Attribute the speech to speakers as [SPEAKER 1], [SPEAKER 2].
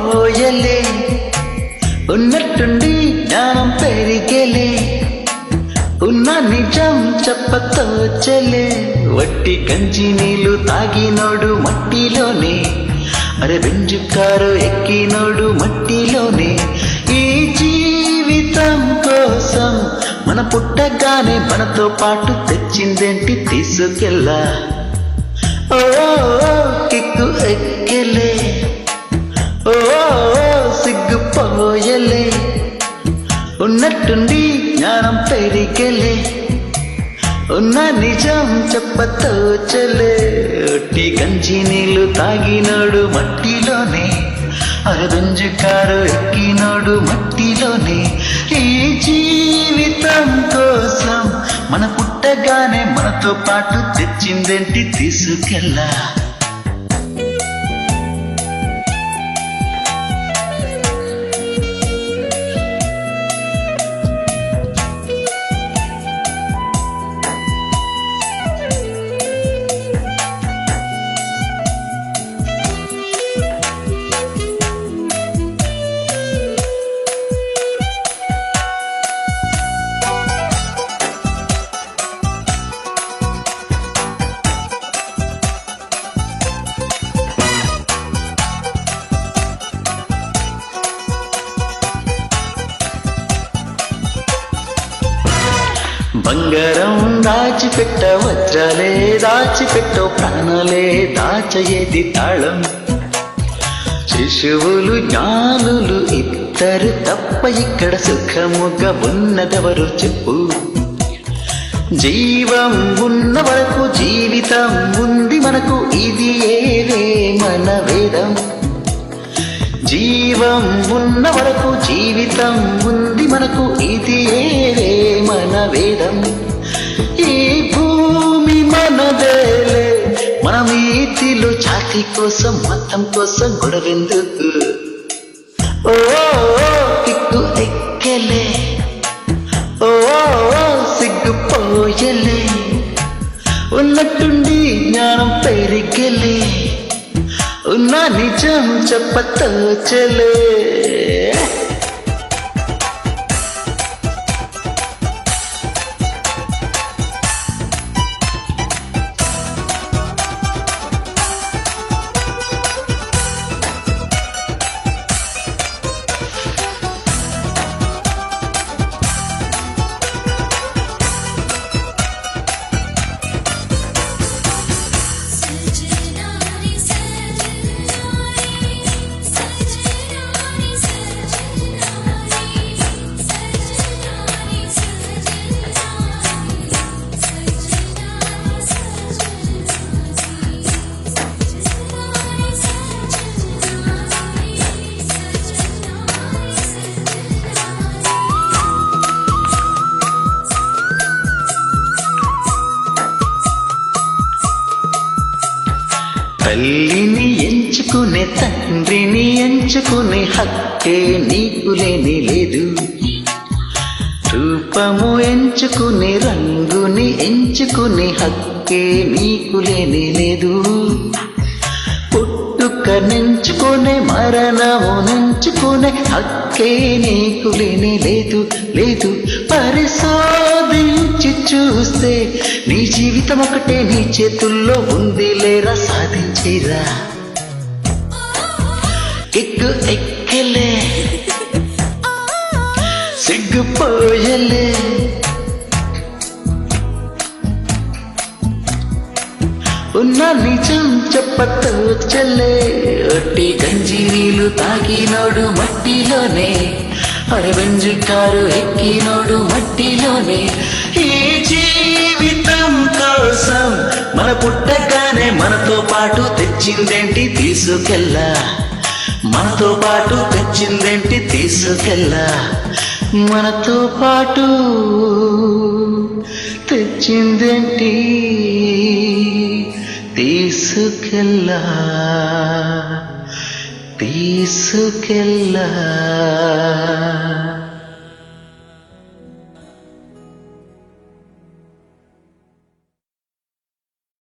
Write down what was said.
[SPEAKER 1] సిగ్గుపోయలే ఉన్నట్టుండి జ్ఞానం పెరిగేలే ఉన్న నిజం చెప్పతోచలే వట్టి గంజి నీళ్ళు తాగినోడు మట్టిలోనే అరే బెంజు కారు ఎక్కినోడు మట్టిలోనే ఈ జీవితం కోసం మన పుట్టగానే మనతో పాటు తెచ్చిందేంటి తీసుకెళ్ళా ఓ కిక్కు ఎక్కెలే ఓ సిగ్గుపోయలే ఉన్నట్టుండి జ్ఞానం పెరిగలే ఉన్న నిజం చెప్పతోచలే ఒట్టి గంజి నీళ్ళు తాగినోడు మట్టిలోనే అరదుంజు కారు ఎక్కినోడు మట్టిలోనే ఈ జీవితం కోసం మన పుట్టగానే మనతో పాటు తెచ్చిందేంటి తీసుకెళ్ళా బంగారం దాచిపెట్ట వజ్రాలే దాచిపెట్టో ప్రాణాలే దాచయేది తాళం శిశువులు జ్ఞానులు ఇద్దరు తప్ప ఇక్కడ సుఖముగా ఉన్నదెవరు చెప్పు జీవం ఉన్న వరకు జీవితం ఉంది మనకు ఇది ఏవే మన వేదం జీవం ఉన్న వరకు జీవితం ఉంది మనకు ఇది ఏవే మన వేదం ఈ భూమి మనదేలే మన వీధిలో ఛాతి కోసం మతం కోసం గొడవెందుకు ఓ కిక్కు ఎక్కెలే ఓ సిగ్గుపోయలే ఉన్నట్టుండి జ్ఞానం పెరిగలే ఉన్న నిజం చెప్పతోచలే తల్లిని ఎంచుకునే తండ్రిని ఎంచుకునే హక్కే నీకు లేని లేదు రూపము ఎంచుకునే రంగుని ఎంచుకునే హక్కే నీకు లేని లేదు పుట్టుక నెంచుకునే మరణము నెంచుకునే హక్కే నీకు లేని లేదు లేదు పరిశోధించి చూస్తే నీ జీవితం ఒకటే నీ చేతుల్లో ఉంది లేరా సాధించేరా కిక్కు ఎక్కెలే సిగ్గుపోయలే ఉన్న నిజం చెప్పతోచలే ఒట్టి గంజి నీళ్ళు తాగినోడు మట్టిలోనే అరవంజు కారు ఎక్కినోడు మట్టిలోనే ఈ జీవితం కోసం మన పుట్టగానే మనతో పాటు తెచ్చిందేంటి తీసుకెళ్ళా మనతో పాటు తెచ్చిందేంటి తీసుకెళ్ళా మనతో పాటు తెచ్చిందేంటి తీసుకెళ్ళా తీసుకెళ్ళా